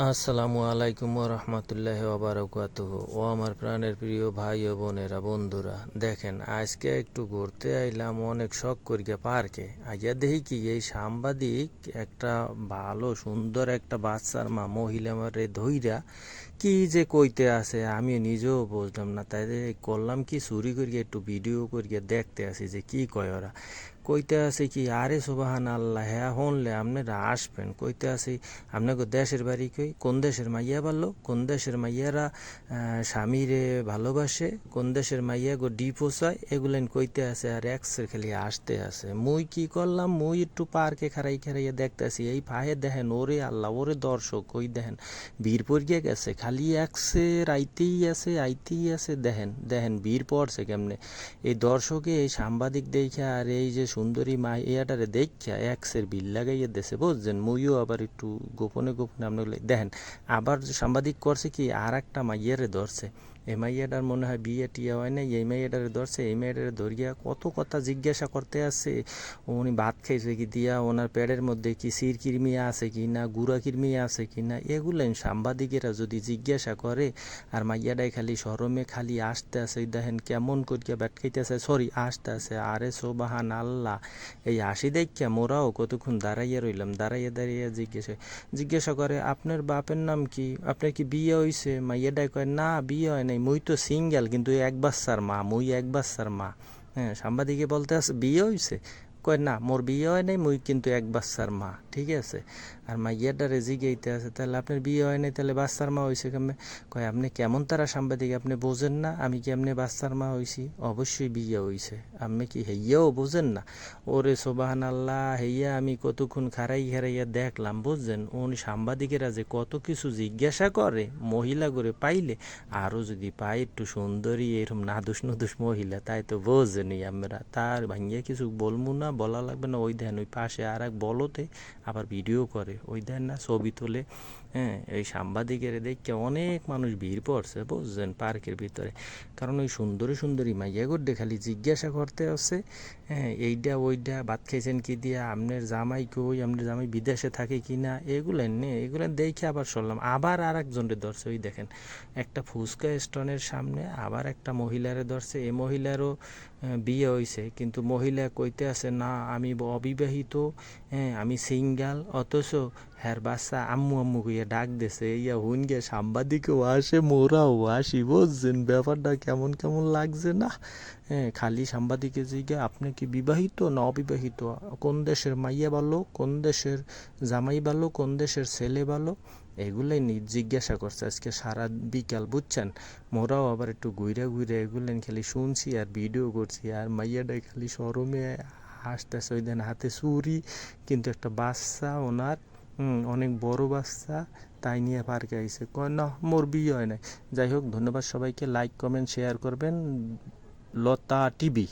আসসালামু আলাইকুম ওয়া রাহমাতুল্লাহি ওয়া বারাকাতুহু। ও আমার প্রাণের প্রিয় ভাই ও বোনেরা, বন্ধুরা, দেখেন আজকে একটু ঘুরতে আইলাম অনেক শখ করিয়া পার্কে। আইয়া দেখি কি এই সাংবাদিক একটা ভালো সুন্দর একটা বাচ্চার মা মহিলা মারে ধইরা কি যে কইতে আছে আমি নিজেও বুঝলাম না। তাই করলাম কি, চুরি করিয়া একটু ভিডিও করিয়া দেখতে আসি যে কি কয় ওরা। কইতে আছে কি, আরে সুবাহান আল্লাহ, হ্যাঁ হনলে আপনারা আসবেন। কইতে আছে আপনাকে দেশের বাড়ি কই, কোন দেশের মাইয়া ভালো, কোন দেশের মাইয়ারা স্বামীরে ভালোবাসে, কোন দেশের মাইয়া গো ডিপোসায়, এগুলেন কইতে আছে আর এক্সের খালি আসতে আছে। মুই কি করলাম, মুই একটু পার্কে খারাইয়া দেখতে আসি, এই পায়ে দেখেন ওরে আল্লাহ, ওরে দর্শক ওই দেখেন ভিড় পড়িয়া গেছে, খালি এক্সের আইতেই আছে। দেখেন দেখেন ভিড় পড়ছে কেমনে। এই দর্শকে এই সাংবাদিক দেখা আর এই যে সুন্দরী মাইয়াটারে দেখা এক্সের বিল লাগাইয়া দেছে, বুঝছেন। মুইও আবার একটু গোপনে গোপনে আপনাগুলো দেখেন। আবার সাংবাদিক করছে কি, আর একটা মাইয়ারে ধরছে। এই মাইয়াটার মনে হয় বিয়ে টিয়া হয় না, এই মাইয়াটারে ধরছে। এই মাইয়াটারে ধরিয়া কত কথা জিজ্ঞাসা করতে আসছে। উনি ভাত খাইছে কি দিয়া, ওনার পেটের মধ্যে কি সির কিরমি আছে কি না, গুড়া কিরমি আছে কি না, এগুলেন সাংবাদিকেরা যদি জিজ্ঞাসা করে। আর মাইয়াটাই খালি শরমে খালি আসতে আছে, দেখেন কেমন করিয়া ব্যাট খাইতেছে, সরি আসতে আছে। আরে সোবাহান আল্লাহ, এই হাসি দেখিয়া মোরাও কতক্ষণ দাঁড়াইয়া রইলাম। দাঁড়াইয়া জিজ্ঞাসা করে, আপনার বাপের নাম কি, আপনার কি বিয়ে হইছে? মাইয়াটাই কয়, না বিয়ে হয় নাই, মুই তো সিঙ্গেল, কিন্তু এক বাচ্চার মা, মুই এক বাচ্চার মা। হ্যাঁ, সাংবাদিকে বলতে আছে বিয়ে হইছে? কয় না, মোর বিয়ে হয় নাই, মুই কিন্তু এক বাচ্চার মা, ঠিক আছে। আর মাইয়াটারে জিগাইতে আছে, তাহলে আপনার বিয়ে হয় নাই, তাহলে বাচ্চার মা হয়েছে কেমনে? কয়, আপনি কেমন তারা সাংবাদিক, আপনি বোঝেন না আমি কেমনে বাচ্চার মা হইছি? অবশ্যই বিয়ে হইছে, আপনি কি হেইয়াও বোঝেন না? ওরে সোবাহান আল্লাহ, হেইয়া আমি কতক্ষণ খারাইয়া দেখলাম, বুঝছেন। উনি সাংবাদিকেরা যে কত কিছু জিজ্ঞাসা করে মহিলা করে পাইলে, আরও যদি পাই একটু সুন্দরী এরকম নাদুস নুদুস মহিলা, তাই তো বোঝেনি আমরা। তার ভাঙ্গিয়া কিছু বলবো না, বলা লাগবে না। ওই দেন ওই পাশে আর এক বলতে আবার ভিডিও করে, ওই দেন না ছবি তোলে। হ্যাঁ, এই সাংবাদিকের দেখে অনেক মানুষ ভিড় পড়ছে, বুঝছেন, পার্কের ভিতরে। কারণ ওই সুন্দরী মাইয়া গোড্ডে খালি জিজ্ঞাসা করতে আসছে। হ্যাঁ, এইটা ওইটা, ভাত খাইছেন কি দিয়া, আপনার জামাই কই, আপনার জামাই বিদেশে থাকে কি না, এগুলেন দেখে আবার শুনলাম। আবার আর একজনের ধরছে, ওই দেখেন একটা ফুচকা স্টনের সামনে আবার একটা মহিলারে ধরছে। এই মহিলারও বিয়ে হইছে, কিন্তু মহিলা কইতে আছে না আমি অবিবাহিত, হ্যাঁ আমি সিঙ্গাল। অথচ হ্যার বাচ্চা আম্মু আম্মু কইয়া ডাক দেছে। ইয়া হুন গে সাংবাদিকও আসে, মোরাও আসি, বুঝছেন ব্যাপারটা কেমন কেমন লাগছে না? হ্যাঁ, খালি সাংবাদিকে জিজ্ঞা আপনি কি বিবাহিত না অবিবাহিত, কোন দেশের মাইয়া ভালো, কোন দেশের জামাই ভালো, কোন দেশের ছেলে ভালো, এগুলাই জিজ্ঞাসা করছে আজকে সারা বিকাল, বুঝছেন। মোরাও আবার একটু ঘুরে এগুলেন খালি শুনছি আর ভিডিও করছি। আর মাইয়াটাই খালি শরমে হাসতেছে, ওই দেন হাতে চুরি, কিন্তু একটা বাচ্চা ওনার, অনেক বড় বাচ্চা, তাই নিয়ে পার্কে আইছে। কয় না মোর বিয়ে হয় নাই। যাই হোক, ধন্যবাদ সবাইকে, লাইক কমেন্ট শেয়ার করবেন। লতা টিভি।